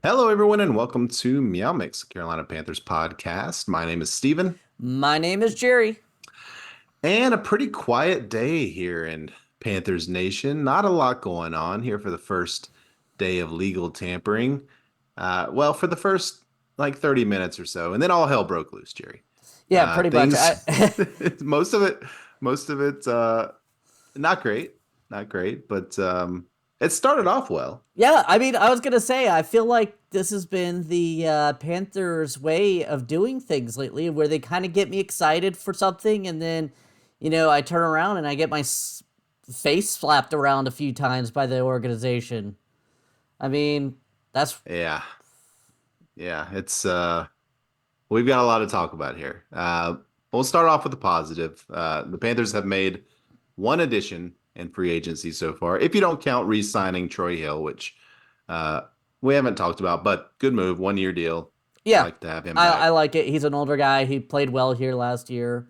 Hello, everyone, and welcome to Meow Mix, Carolina Panthers podcast. My name is Steven, My name is Jerry. and a pretty quiet day here in Panthers Nation. Not a lot going on here for the first day of legal tampering. Well, for the first like 30 minutes or so, and then all hell broke loose, Jerry. Yeah, pretty much. Things, most of it, most of it, not great, not great, but it started off well. Yeah, I mean, I was gonna say, I feel like this has been the Panthers' way of doing things lately, where they kind of get me excited for something, and then, I turn around and I get my face slapped around a few times by the organization. I mean, that's Yeah, yeah, it's we've got a lot to talk about here. We'll start off with the positive. The Panthers have made one addition in free agency so far, if you don't count re-signing Troy Hill, which uh, we haven't talked about, but good move, 1 year deal. yeah, Like to have him I back. like it. He's an older guy. He played well here last year,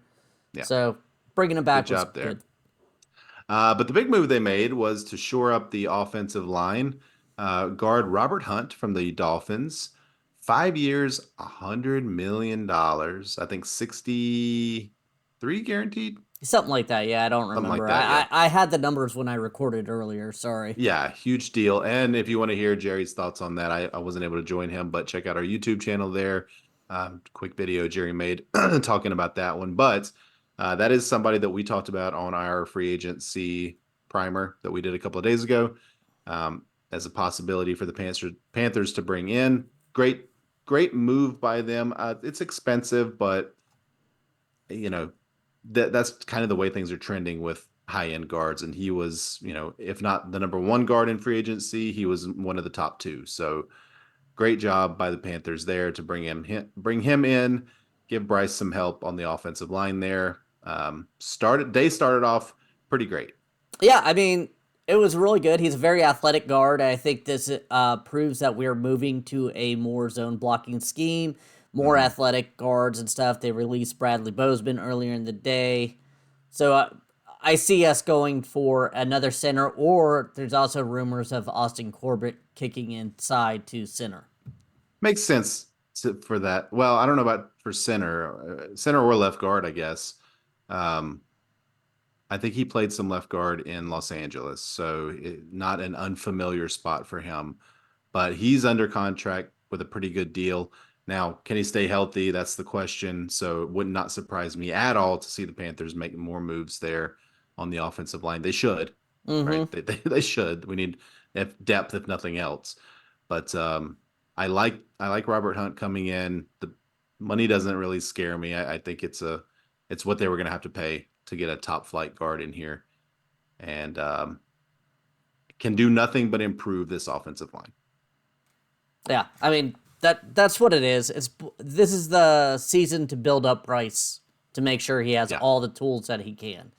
Yeah, so bringing him good back was job there. good. But the big move they made was to shore up the offensive line. Guard Robert Hunt from the Dolphins, 5 years, $100 million. I think 63 guaranteed, Something like that. Yeah, I don't something like remember. that. I, Yeah. I I had the numbers when I recorded earlier. Sorry. Yeah, huge deal. And if you want to hear Jerry's thoughts on that, I wasn't able to join him, but check out our YouTube channel there. Quick video Jerry made talking about that one. But that is somebody that we talked about on our free agency primer that we did a couple of days ago, as a possibility for the Panthers to bring in. Great, great move by them. It's expensive, but you know that's kind of the way things are trending with high end guards. And he was, if not the number one guard in free agency, he was one of the top two. So great job by the Panthers there to bring him in, give Bryce some help on the offensive line there. They started off pretty great. Yeah, I mean, it was really good. He's a very athletic guard. I think this proves that we're moving to a more zone blocking scheme, more Mm-hmm. athletic guards and stuff. They released Bradley Bozeman earlier in the day. So I see us going for another center, or there's also rumors of Austin Corbett kicking inside to center. Makes sense for that. Well, I don't know about for center or left guard, I guess. Um, I think he played some left guard in Los Angeles, so not an unfamiliar spot for him. But he's under contract with a pretty good deal. Now, can he stay healthy? That's the question. So it would not surprise me at all to see the Panthers make more moves there on the offensive line. They should, Mm-hmm. right? They should. We need depth, if nothing else. But I like Robert Hunt coming in. The money doesn't really scare me. I think it's what they were going to have to pay to get a top flight guard in here, and can do nothing but improve this offensive line. Yeah, I mean that's what it is. This is the season to build up Bryce to make sure he has Yeah, all the tools that he can.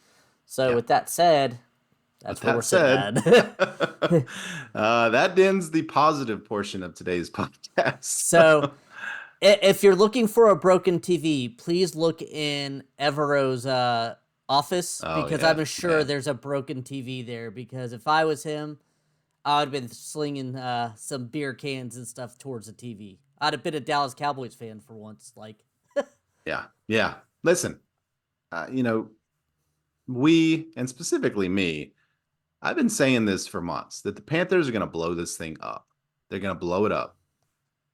So yeah. with that said, With that's where we're that sitting said, at. that ends the positive portion of today's podcast. So if you're looking for a broken TV, please look in Evero's office Oh because yeah, I'm sure yeah, there's a broken TV there. Because if I was him, I would have been slinging some beer cans and stuff towards the TV. I'd have been a Dallas Cowboys fan for once. Like, yeah, yeah. Listen, you know, we and specifically me, I've been saying this for months that the Panthers are going to blow this thing up. They're going to blow it up,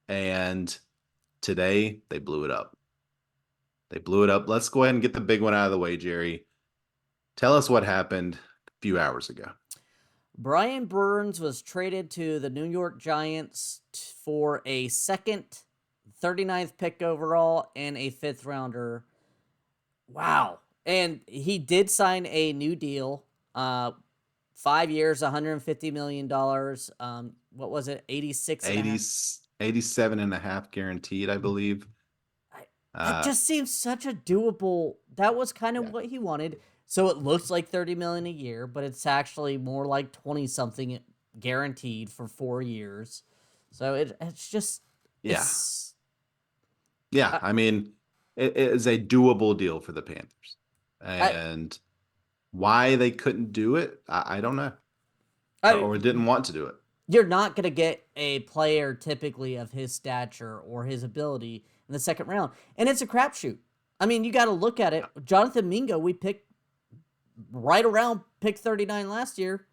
and today they blew it up. They blew it up. Let's go ahead and get the big one out of the way, Jerry. Tell us what happened a few hours ago. Brian Burns was traded to the New York Giants for a second, 39th pick overall, and a fifth rounder. Wow. And he did sign a new deal. 5 years, $150 million. What was it? 86 and a 80, half. 87 and a half guaranteed, I believe. I, that Uh, just seems such a doable. That was kind of yeah, what he wanted. So it looks like 30 million a year, but it's actually more like 20 something guaranteed for 4 years. So it's just yeah, it's yeah. I, I mean, it is a doable deal for the Panthers, I and why they couldn't do it, I don't know, I or didn't want to do it. you're not going to get a player typically of his stature or his ability in the second round. And it's a crapshoot. I mean, you got to look at it. Jonathan Mingo, we picked right around pick 39 last year.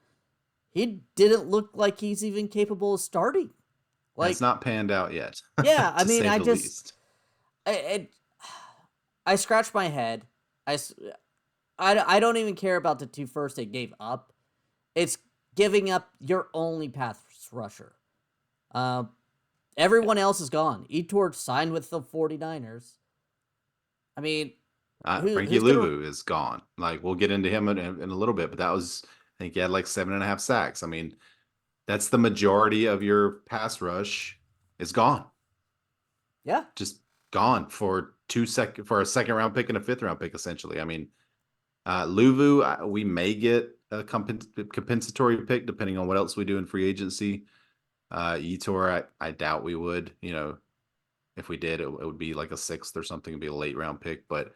He didn't look like he's even capable of starting. Has Like, not panned out yet, yeah, I to mean, say I the just, least. I, I scratched my head. I don't even care about the two first they gave up. It's giving up your only pass rusher. Uh, Everyone else is gone. Etor signed with the 49ers. I mean, Frankie who's gonna? Louvu is gone. Like we'll get into him in a little bit, but that was I think he had like 7.5 sacks. I mean, that's the majority of your pass rush is gone. Yeah, Just gone for a second round pick and a fifth round pick essentially. I mean, Luvu, we may get a compensatory pick depending on what else we do in free agency. Etor, I doubt we would. You know, if we did, it would be like a sixth or something. It'd be a late round pick. But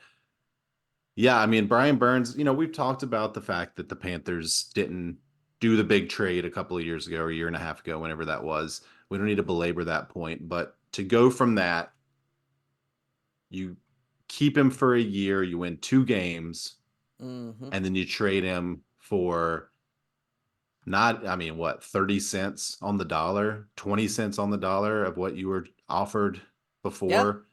yeah, I mean, Brian Burns, we've talked about the fact that the Panthers didn't do the big trade a couple of years ago or a year and a half ago, whenever that was. We don't need to belabor that point. But to go from that, you keep him for a year, you win 2 games, mm-hmm. and then you trade him for not, I mean, what, 30 cents on the dollar, 20 cents on the dollar of what you were offered Yeah. before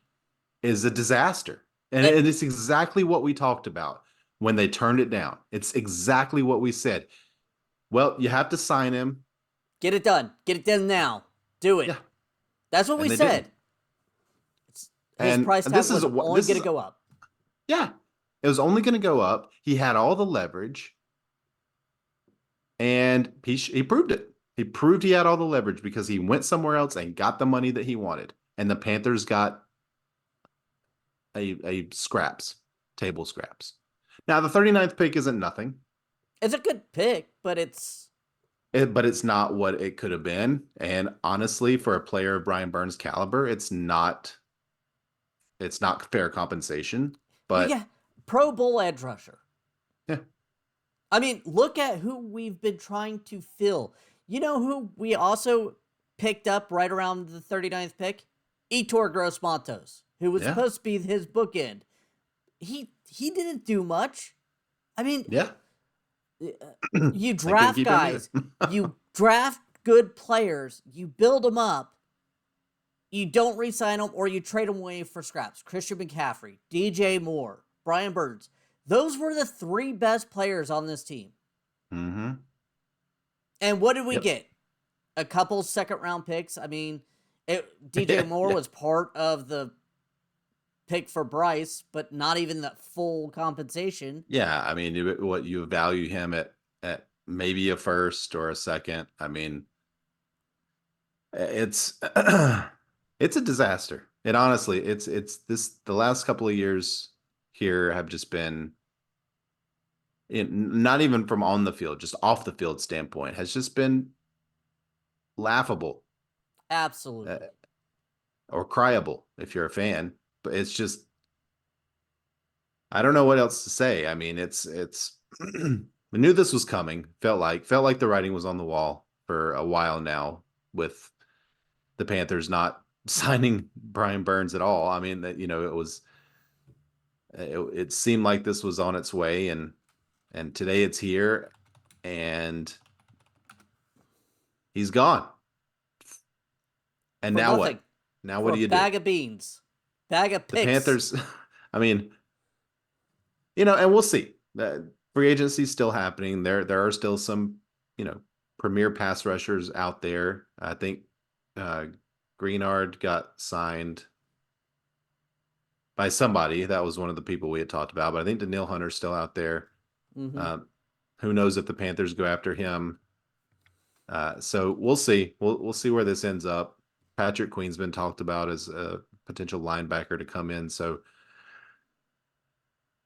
is a disaster. And Eh, it's exactly what we talked about when they turned it down. It's exactly what we said. Well, you have to sign him. get it done. Get it done now. Do it. Yeah. That's what we And they said. didn't. His And price tag was only going to go up. yeah, it was only going to go up. He had all the leverage and he proved it. He proved he had all the leverage because he went somewhere else and got the money that he wanted. And the Panthers got a scraps, table scraps. Now, the 39th pick isn't nothing. It's a good pick, but But it's not what it could have been. And honestly, for a player of Brian Burns' caliber, it's not fair compensation. yeah, But Pro Bowl edge rusher. yeah, I mean, look at who we've been trying to fill. You know who we also picked up right around the 39th pick? Etor Gross Matos, who was yeah, supposed to be his bookend. He didn't do much. I mean, yeah. you They couldn't draft keep him either. guys, you draft good players, you build them up, you don't re-sign them or you trade them away for scraps. Christian McCaffrey, DJ Moore, Brian Burns. Those were the three best players on this team. Mm-hmm. And what did we Yep. get? A couple second round picks. I mean, DJ Yeah, Moore yeah. was part of the pick for Bryce, but not even the full compensation. Yeah, I mean, what you value him at maybe a first or a second. I mean, it's it's a disaster. It honestly, it's this the last couple of years here have just been not even from on the field, just off the field standpoint, has just been laughable, uh, Absolutely. or cryable if you're a fan. But it's just I don't know what else to say. I mean, it's we knew this was coming. Felt like the writing was on the wall for a while now with the Panthers not signing Brian Burns at all. I mean, that it seemed like this was on its way, and today it's here, and he's gone. And For now nothing. what? Now what For a do you do? bag of beans. Bag of The picks. Panthers. I mean, and we'll see. Free agency is still happening. There are still some, premier pass rushers out there. I think uh, Greenard got signed by somebody. That was one of the people we had talked about. But I think Daniil Hunter's still out there. Mm-hmm. Um, who knows if the Panthers go after him? So we'll see. We'll see where this ends up. Patrick Queen's been talked about as a potential linebacker to come in. So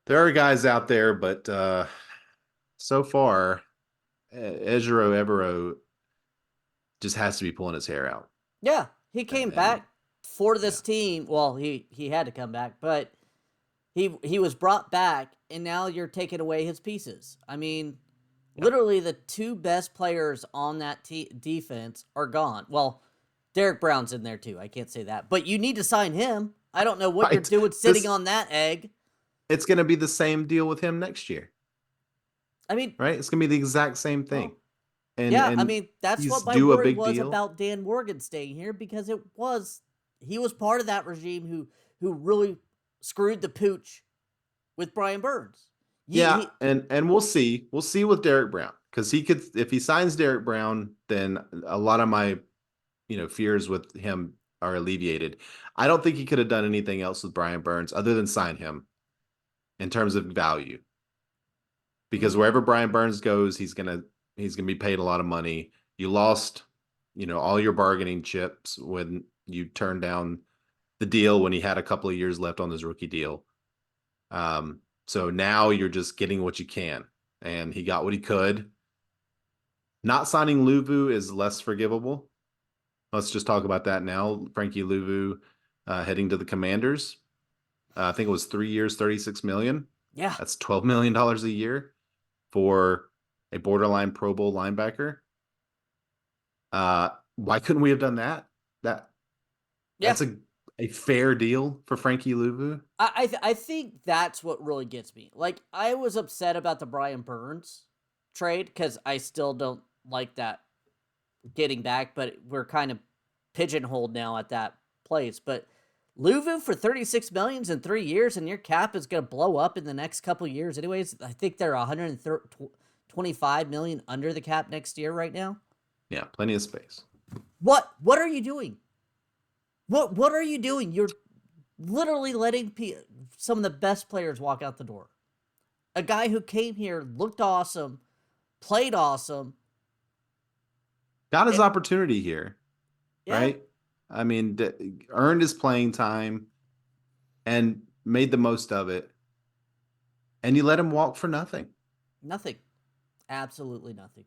there are guys out there, but so far, Ejiro Evero just has to be pulling his hair out. Yeah, he came And back for yeah, this team. Well, he had to come back, but he was brought back, and now you're taking away his pieces. I mean, Yeah. Literally, the two best players on that defense are gone. Well, Derek Brown's in there too. I can't say that, but you need to sign him. I don't know what you're Right. doing sitting This on that egg. it's going to be the same deal with him next year, I mean, right? It's going to be the exact same thing. well, And yeah, I and mean, that's he's what my due a worry big was deal. about Dan Morgan staying here because he was part of that regime who really screwed the pooch with Brian Burns. Yeah, He and we'll see. We'll see with Derek Brown because he could if he signs Derek Brown, then a lot of my fears with him are alleviated. I don't think he could have done anything else with Brian Burns other than sign him in terms of value. Because mhm. wherever Brian Burns goes, he's gonna be paid a lot of money. You lost, all your bargaining chips when you turned down the deal when he had a couple of years left on his rookie deal. So now you're just getting what you can, and he got what he could. Not signing Luvu is less forgivable. Let's just talk about that now. Frankie Luvu heading to the Commanders. I think it was 3 years, 36 million. Yeah, That's $12 million a year for a borderline Pro Bowl linebacker. Why couldn't we have done that? That yeah. that's a fair deal for Frankie Luvu. I think that's what really gets me. Like I was upset about the Brian Burns trade because I still don't like that getting back, but we're kind of pigeonholed now at that place. But Luvu for 36 millions in 3 years, and your cap is going to blow up in the next couple years. Anyways, I think they're 125 million under the cap next year right now. Yeah, plenty of space. What are you doing? What are you doing? You're literally letting some of the best players walk out the door. A guy who came here, looked awesome, played awesome. Got his It, opportunity here, yeah, right? I mean, earned his playing time and made the most of it. And you let him walk for nothing. nothing. Absolutely nothing.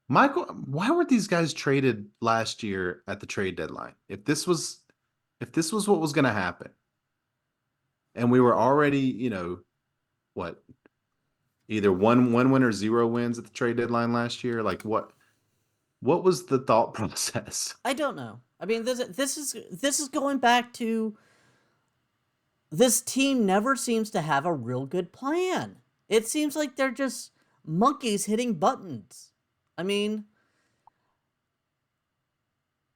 Michael, why were these guys traded last year at the trade deadline? If this was what was going to happen, and we were already, what, either one win or zero wins at the trade deadline last year, like what was the thought process? I don't know. I mean, this is going back to this team never seems to have a real good plan. It seems like they're just monkeys hitting buttons. I mean,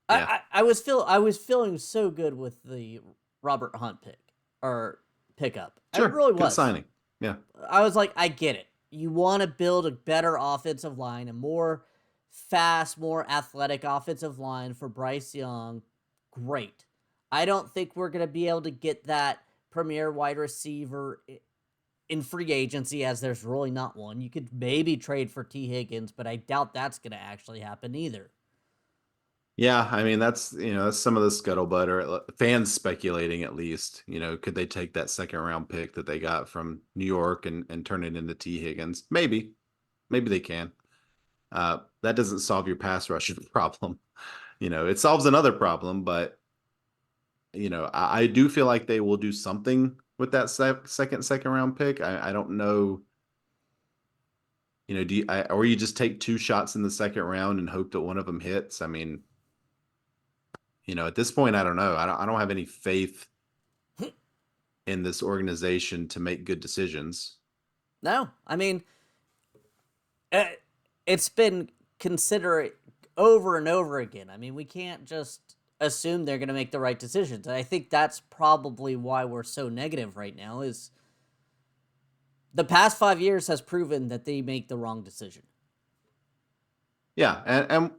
Yeah, I was feeling so good with the Robert Hunt pick or pickup. I sure, really good was. signing. Yeah, I was like, I get it. You want to build a better offensive line, a more fast, more athletic offensive line for Bryce Young. Great. I don't think we're going to be able to get that premier wide receiver in free agency, as there's really not one. You could maybe trade for T. Higgins, but I doubt that's going to actually happen either. yeah. I mean, that's some of the scuttlebutt or fans speculating at least. Could they take that second round pick that they got from New York and turn it into T Higgins? Maybe they can. That doesn't solve your pass rushing problem. It solves another problem, but I do feel like they will do something with that second round pick. I don't know. Or you just take two shots in the second round and hope that one of them hits? I mean, at this point, I don't know. I don't have any faith in this organization to make good decisions. No, I mean, uh, it's been considered over and over again. I mean, we can't just assume they're going to make the right decisions. And I think that's probably why we're so negative right now is the past 5 years has proven that they make the wrong decision. Yeah, and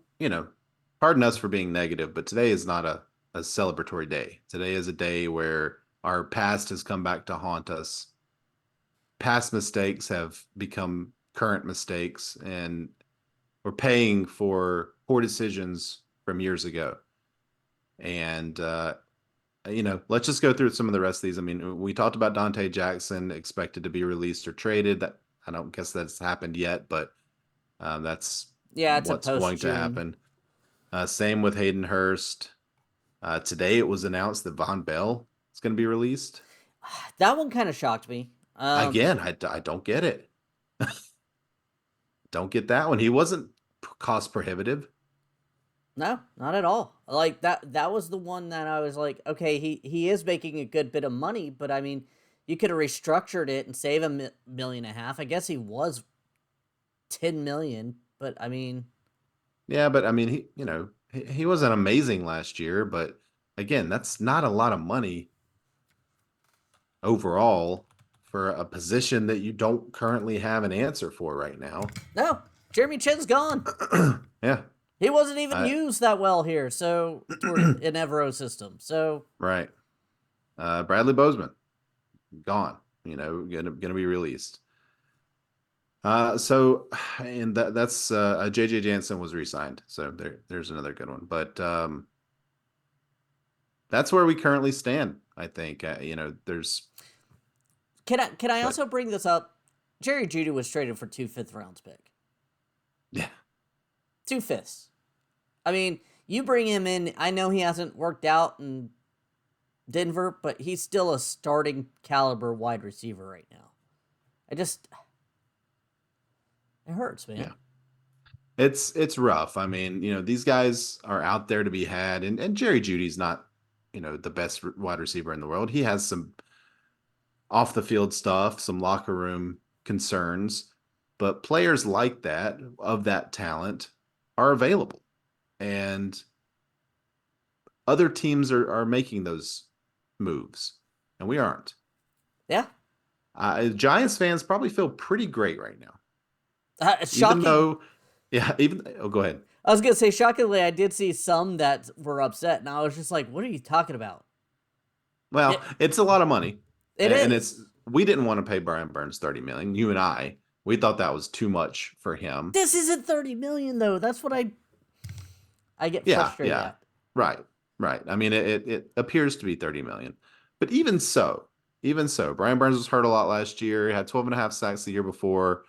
pardon us for being negative, but today is not a celebratory day. Today is a day where our past has come back to haunt us. Past mistakes have become current mistakes, and we're paying for poor decisions from years ago. And let's just go through some of the rest of these. I mean, we talked about Dante Jackson expected to be released or traded. That I don't guess that's happened yet, but that's Yeah, it's a what's post going to June. happen. Same with Hayden Hurst. Today it was announced that Von Bell is going to be released. That one kind of shocked me. Again, I don't get it. don't get that one. He wasn't cost prohibitive. No, not at all. Like that was the one that I was like, okay, he is making a good bit of money, but I mean, you could have restructured it and save million and a half. I guess he was 10 million, but I mean, Yeah, but I mean, he wasn't amazing last year, but again, that's not a lot of money overall for a position that you don't currently have an answer for right now. no, Jeremy Chin's gone. Yeah. He wasn't even I, used that well here, so for an Evero system. So right. Bradley Bozeman gone. Gonna be released. So and that's JJ Jansen was re-signed. So there's another good one. But that's where we currently stand. I think there's. can I But also bring this up? Jerry Jeudy was traded for 2 5th rounds pick. yeah, 2 5ths. I mean, you bring him in. I know he hasn't worked out in Denver, but he's still a starting caliber wide receiver right now. It hurts, man. yeah, it's rough. I mean, these guys are out there to be had, and Jerry Judy's not, the best wide receiver in the world. He has some off the field stuff, some locker room concerns, but players like that of that talent are available, and other teams are making those moves, and we aren't. Yeah. Giants fans probably feel pretty great right now, even Shocking. though, yeah, go ahead. I was gonna say, shockingly, I did see some that were upset, and I was just like, "What are you talking about?" Well, It it's a lot of money, it and it's is. we didn't want to pay Brian Burns 30 million. You and we thought that was too much for him. This isn't 30 million though. That's what I get Yeah, frustrated yeah, at. right, right. I mean, it appears to be 30 million, but even so, Brian Burns was hurt a lot last year. He had 12 and a half sacks the year before.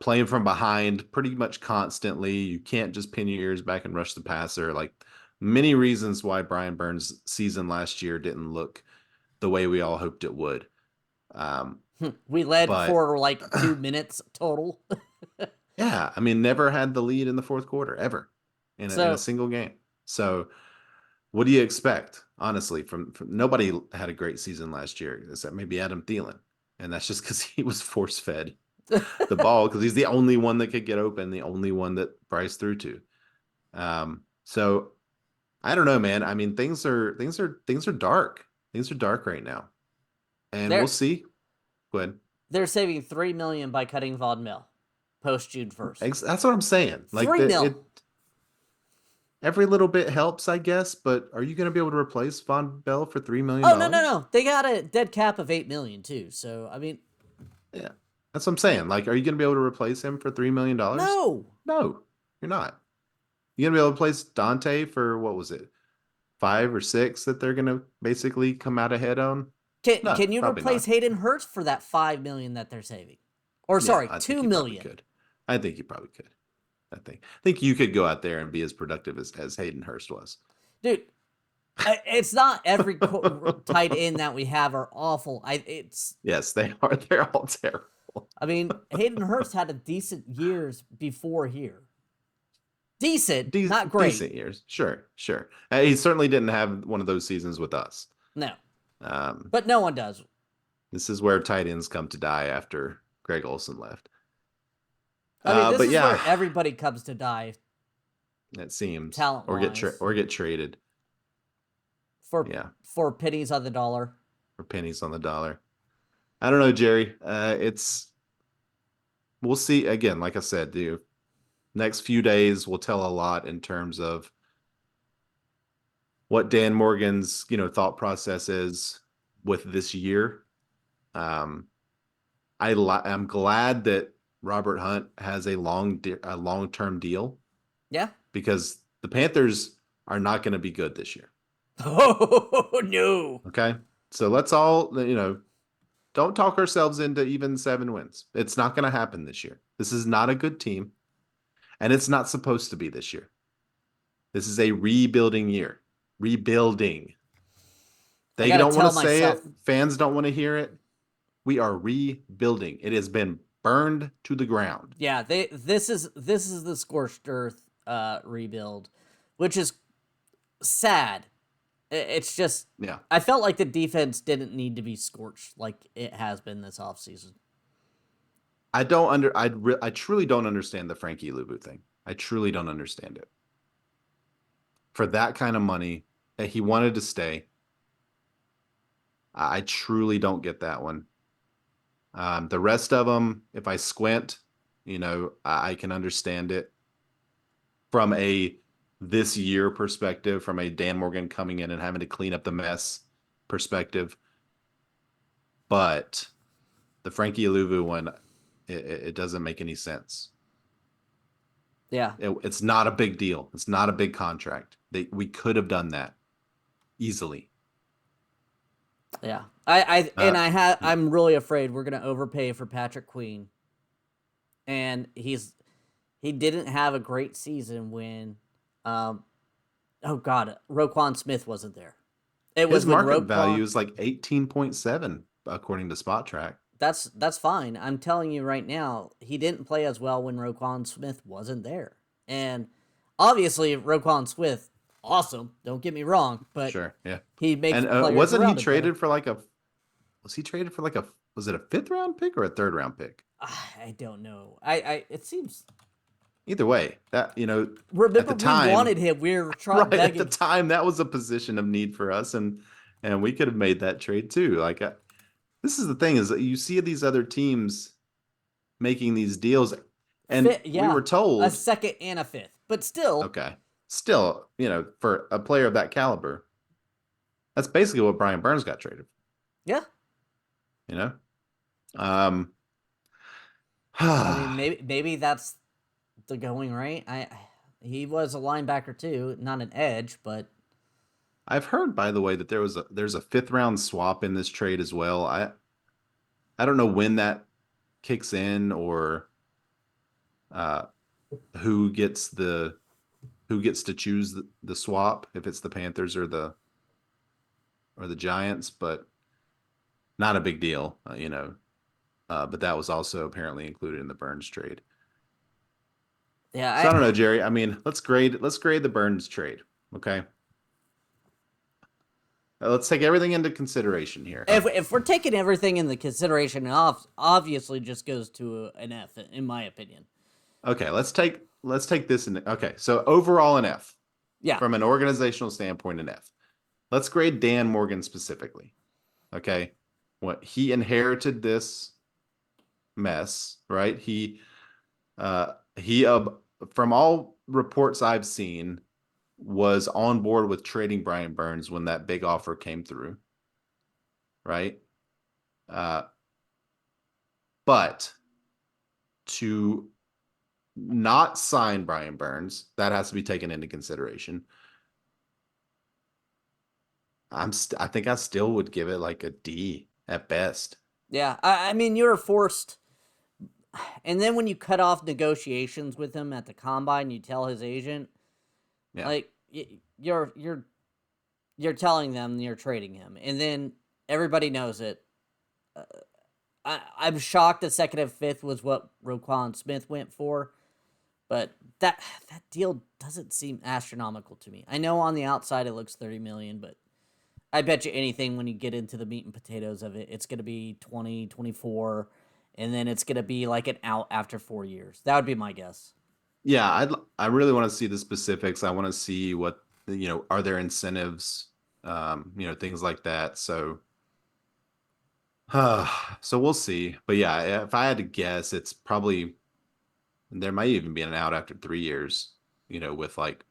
Playing from behind pretty much constantly. You can't just pin your ears back and rush the passer. Like many reasons why Brian Burns' season last year didn't look the way we all hoped it would. Um, We led but for like 2 minutes total. yeah, I mean, never had the lead in the fourth quarter ever in a So single game. So what do you expect, honestly? From nobody had a great season last year except maybe Adam Thielen, and that's just because he was force fed the ball because he's the only one that could get open, the only one that Bryce threw to. So I don't know, man. I mean, things are dark. Things are dark right now, and we'll they're see. Go ahead. they're saving 3 million by cutting Von Mill post June 1st. That's what I'm saying. Like 3 mil. every little bit helps, I guess. But are you going to be able to replace Von Bell for $3 million? Oh no. They got a dead cap of 8 million too. So I mean, Yeah, that's what I'm saying. Like, are you going to be able to replace him for $3 million? no. No, you're not. You're going to be able to replace Dante for what was it, 5 or 6 that they're going to basically come out ahead on? No, Can you probably replace not. Hayden Hurst for that 5 million that they're saving? Or Yeah, sorry, I think two you probably million. could. I think you probably could. I think you could go out there and be as productive as Hayden Hurst was. Dude, it's not every tight end that we have are awful. Yes, they are. They're all terrible. I mean, Hayden Hurst had a decent years before here. Decent, not great. Decent years, sure, sure. He certainly didn't have one of those seasons with us. No, Um, but no one does. this is where tight ends come to die after Greg Olson left. I mean, this But is where yeah, everybody comes to die it seems, talent or wise get traded. for Yeah, pennies on the dollar. for pennies on the dollar. I don't know, Jerry. We'll see. Again, like I said, the next few days will tell a lot in terms of what Dan Morgan's thought process is with this year. Um, I'm glad that Robert Hunt has a long-term deal Yeah. because the Panthers are not going to be good this year. Oh no. Okay, so let's all don't talk ourselves into even 7 wins. It's not going to happen this year. This is not a good team, and it's not supposed to be this year. This is a rebuilding year. Rebuilding. They don't want to say it. Fans don't want to hear it. We are rebuilding. It has been burned to the ground. Yeah, this is the scorched earth rebuild, which is sad. It's just Yeah. I felt like the defense didn't need to be scorched like it has been this offseason. I truly don't understand the Frankie Luvu thing. I truly don't understand it. For that kind of money, that he wanted to stay. I truly don't get that one. The rest of them, if I squint, I can understand it from a this year perspective, from a Dan Morgan coming in and having to clean up the mess perspective. But the Frankie Aluvu one, it doesn't make any sense. Yeah. It's not a big deal. It's not a big contract. We could have done that easily. Yeah. Yeah. I'm really afraid we're gonna overpay for Patrick Queen. And he didn't have a great season when oh god, Roquan Smith wasn't there. It was His when market value Roquan is like 18.7 according to Spot Track. that's fine. I'm telling you right now, he didn't play as well when Roquan Smith wasn't there. And obviously Roquan Smith, awesome, don't get me wrong, but Sure, yeah. he makes And players wasn't he around him better. traded for like a was he traded for like a was it a fifth round pick or a third round pick? I don't know. I it seems Either way, that at remember the we time, wanted him. We were trying right at the begging. time, that was a position of need for us, and we could have made that trade too. Like this is the thing is that you see these other teams making these deals, and we Yeah, were a told, second and a fifth, but still, okay, still, for a player of that caliber, that's basically what Brian Burns got traded. yeah. You know, um, I mean, maybe that's the going right. He was a linebacker too, not an edge, but I've heard, by the way, that there's a fifth round swap in this trade as well. I don't know when that kicks in or uh, who gets to choose the swap, if it's the Panthers or the Giants, but not a big deal, but that was also apparently included in the Burns trade. So I yeah. don't know, Jerry. I mean, let's grade the Burns trade. Okay. Let's take everything into consideration here. If we're taking everything into consideration, it obviously just goes to an F, in my opinion. Okay, let's take this in. Okay, so overall an F. Yeah, From an organizational standpoint, an F. Let's grade Dan Morgan specifically. Okay. What he inherited this mess, right? He from all reports I've seen was on board with trading Brian Burns when that big offer came through, right? Uh, but to not sign Brian Burns, that has to be taken into consideration. I think I still would give it like a D at best. yeah. I mean, you're forced. And then when you cut off negotiations with him at the combine, you tell his agent, Yeah. like, you're telling them you're trading him, and then everybody knows it. Uh, I'm shocked the second and fifth was what Roquan Smith went for, but that deal doesn't seem astronomical to me. I know on the outside it looks 30 million, but I bet you anything when you get into the meat and potatoes of it, it's going to be 20, 24, and then it's going to be like an out after 4 years. That would be my guess. Yeah, I really want to see the specifics. I want to see what, are there incentives, things like that. So so we'll see. But yeah, if I had to guess, it's probably there might even be an out after 3 years, with like,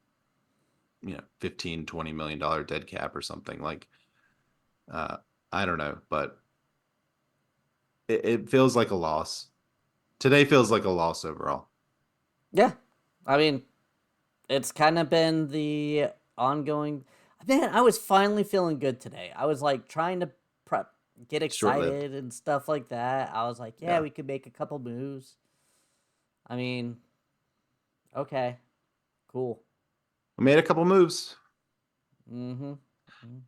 15-20 million dollar dead cap or something like uh I don't know, but it feels like a loss. Today feels like a loss overall. Yeah. I mean, it's kind of been the ongoing. Man, I was finally feeling good today. I was like trying to prep, get Short-lived. excited and stuff like that. I was like, yeah, Yeah. we could make a couple moves. I mean, okay, cool. We made a couple moves. Mm-hmm.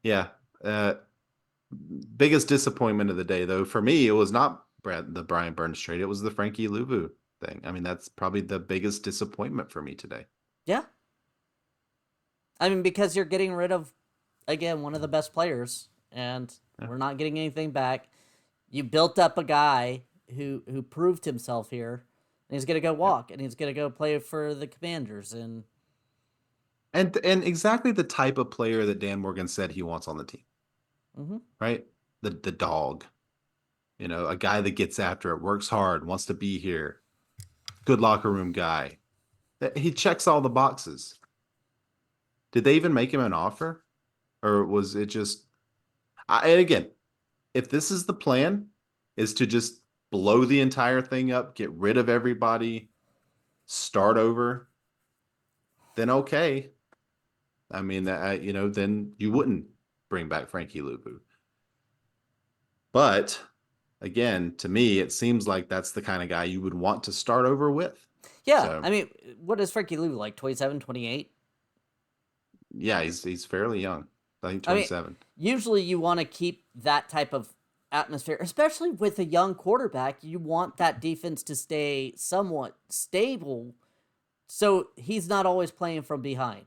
Yeah. Biggest disappointment of the day, though, for me, it was not the Brian Burns trade. It was the Frankie Louvu thing. I mean, that's probably the biggest disappointment for me today. Yeah. I mean, because you're getting rid of, again, one of the best players, and Yeah. we're not getting anything back. You built up a guy who proved himself here, and he's gonna go Yeah. walk, and he's gonna go play for the Commanders, and And exactly the type of player that Dan Morgan said he wants on the team, mm-hmm. right? The dog, a guy that gets after it, works hard, wants to be here, good locker room guy. He checks all the boxes. Did they even make him an offer? Or was it just and again, if this is the plan, is to just blow the entire thing up, get rid of everybody, start over, then okay. I mean, then you wouldn't bring back Frankie Luvu. But again, to me, it seems like that's the kind of guy you would want to start over with. Yeah, So I mean, what is Frankie Lou, like 27, 28? yeah, he's fairly young. I think I mean, 27. usually you want to keep that type of atmosphere, especially with a young quarterback. You want that defense to stay somewhat stable so he's not always playing from behind.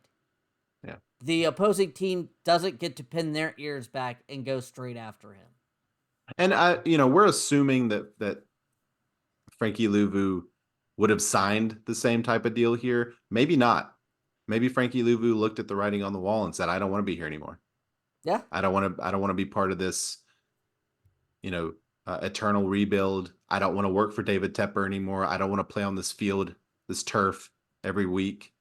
Yeah. The opposing team doesn't get to pin their ears back and go straight after him. And we're assuming that Frankie Louvu would have signed the same type of deal here. Maybe not. Maybe Frankie Louvu looked at the writing on the wall and said, "I don't want to be here anymore. Yeah. I don't want to. I don't want to be part of this, eternal rebuild. I don't want to work for David Tepper anymore. I don't want to play on this field, this turf every week.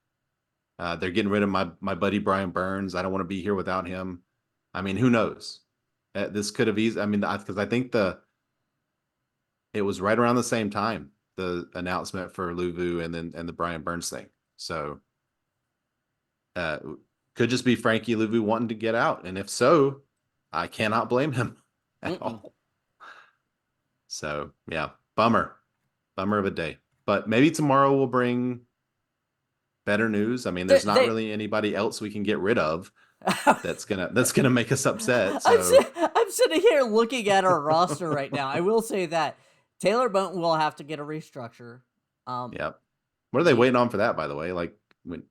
They're getting rid of my buddy Brian Burns. I don't want to be here without him. I mean, who knows? This could have easily. I mean, because I think it was right around the same time, the announcement for Louvu and the Brian Burns thing. So could just be Frankie Louvu wanting to get out. And if so, I cannot blame him at all. So yeah, bummer of a day. But maybe tomorrow will bring better news. I mean, there's not really anybody else we can get rid of that's gonna make us upset. So I'm sitting here looking at our roster right now. I will say that Taylor Moton will have to get a restructure. Yeah. What are they waiting on for that, by the way? Like,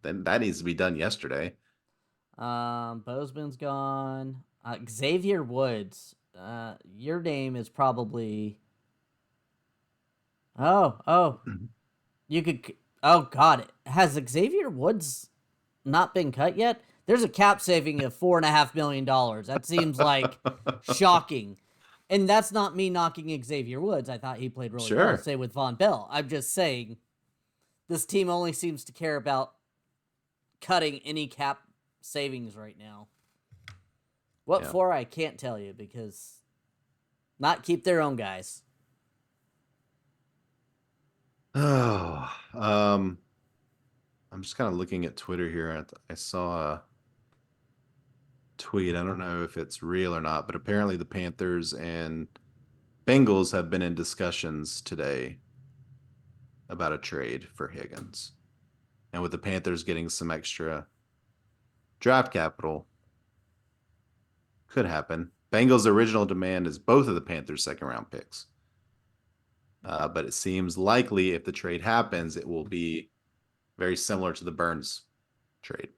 that needs to be done yesterday. Bozeman's gone. Xavier Woods. Your name is probably. Oh. You could. Oh God, has Xavier Woods not been cut yet? There's a cap saving of $4.5 million. That seems like shocking. And that's not me knocking Xavier Woods. I thought he played really well, say with Von Bell. I'm just saying this team only seems to care about cutting any cap savings right now. What for, I can't tell you, because not keep their own guys. Oh, I'm just kind of looking at Twitter here. I saw a tweet. I don't know if it's real or not, but apparently the Panthers and Bengals have been in discussions today about a trade for Higgins. And with the Panthers getting some extra draft capital, could happen. Bengals' original demand is both of the Panthers' second round picks. But it seems likely if the trade happens, it will be very similar to the Burns trade.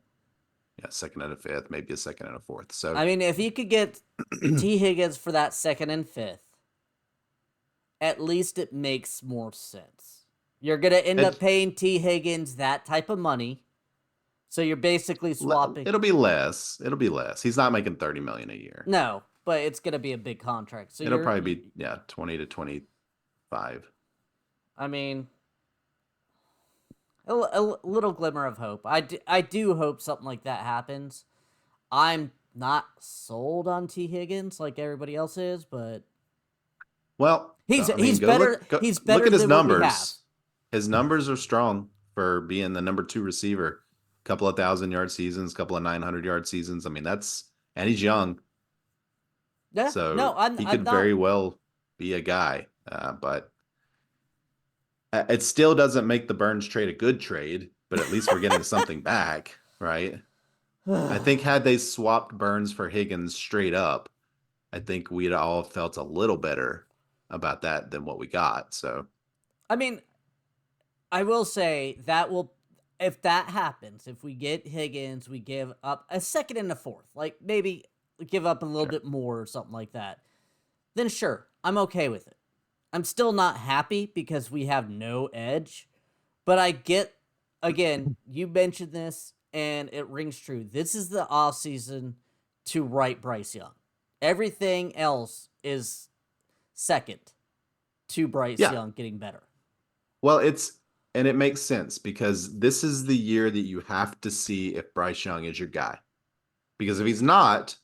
Yeah, second and a fifth, maybe a second and a fourth. So I mean, if you could get T. Higgins for that second and fifth, at least it makes more sense. You're going to end up paying T. Higgins that type of money. So you're basically swapping. It'll be less. He's not making $30 million a year. No, but it's going to be a big contract. So it'll probably be 20 to 25. I mean, a little glimmer of hope. I do hope something like that happens. I'm not sold on T. Higgins like everybody else is, but he's better. He's better. Look at his numbers. His numbers are strong for being the number 2 receiver. A couple of 1,000-yard seasons, a couple of 900-yard seasons. I mean, and he's young. Yeah. So he could very well be a guy, but it still doesn't make the Burns trade a good trade. But at least we're getting something back, right? I think had they swapped Burns for Higgins straight up, I think we'd all felt a little better about that than what we got. So, I mean, I will say that will, if that happens, if we get Higgins, we give up a second and a fourth, like maybe give up a little sure. bit more or something like that, then sure, I'm okay with it. I'm still not happy because we have no edge, but I get, again, you mentioned this and it rings true. This is the offseason to right Bryce Young. Everything else is second to Bryce Yeah. Young getting better. Well, and it makes sense because this is the year that you have to see if Bryce Young is your guy. Because if he's not,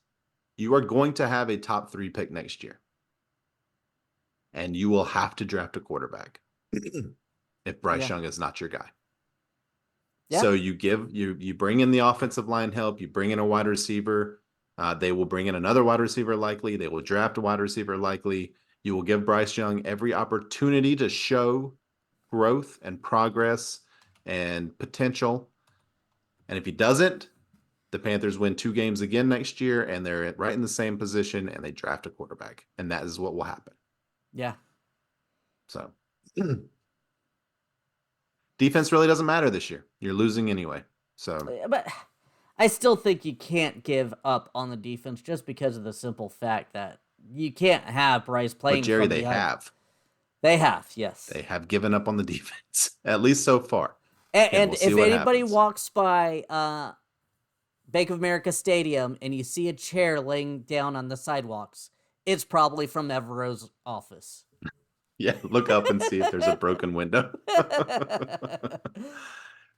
you are going to have a top 3 pick next year. And you will have to draft a quarterback if Bryce Yeah. Young is not your guy. Yeah. So you bring in the offensive line help, you bring in a wide receiver. They will bring in another wide receiver likely. They will draft a wide receiver likely. You will give Bryce Young every opportunity to show growth and progress and potential. And if he doesn't, the Panthers win 2 games again next year, and they're right in the same position, and they draft a quarterback, and that is what will happen. Yeah. So defense really doesn't matter this year. You're losing anyway. So, But I still think you can't give up on the defense just because of the simple fact that you can't have Bryce but playing Jerry, from they behind. have. They have, yes. They have given up on the defense, at least so far. Again, And we'll see if what anybody happens. walks by Bank of America Stadium and you see a chair laying down on the sidewalks, it's probably from Evero's office. Yeah, look up and see if there's a broken window.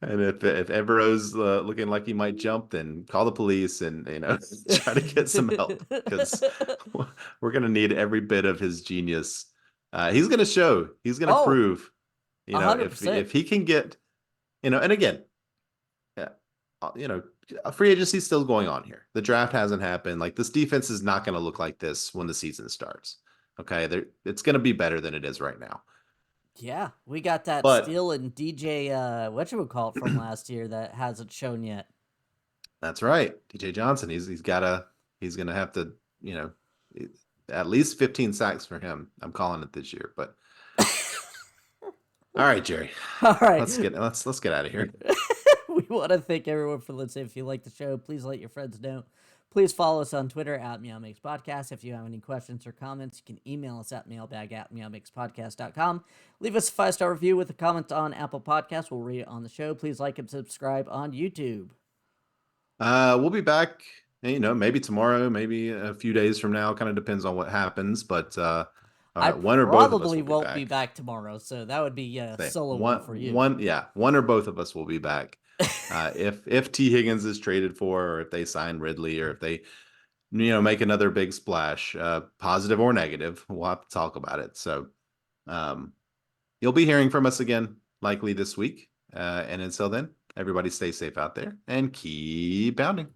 And if Evero's looking like he might jump, then call the police and try to get some help because we're gonna need every bit of his genius. He's gonna show. He's gonna Oh, prove. If 100%. he can get, and again, yeah, a free agency is still going on here. The draft hasn't happened. Like this defense is not going to look like this when the season starts. Okay, it's going to be better than it is right now. Yeah, we got that But Steele and DJ, whatchamacallit from last year that hasn't shown yet. that's right, DJ Johnson. He's gonna have to you know at least 15 sacks for him. I'm calling it this year. But all right, Jerry, All right. let's get out of here. We want to thank everyone for listening. If you like the show, please let your friends know. Please follow us on Twitter at Meow Makes Podcast. If you have any questions or comments, you can email us at mailbag@meowmakespodcast.com. Leave us a 5-star review with a comment on Apple Podcasts. We'll read it on the show. Please like and subscribe on YouTube. We'll be back. Maybe tomorrow, maybe a few days from now. Kind of depends on what happens. But I one or both of us probably will be won't back. be back tomorrow, so that would be a Say solo one for you. one or both of us will be back. If T Higgins is traded for, or if they sign Ridley, or if they make another big splash, positive or negative, we'll have to talk about it. So you'll be hearing from us again likely this week. And until then, everybody stay safe out there and keep pounding.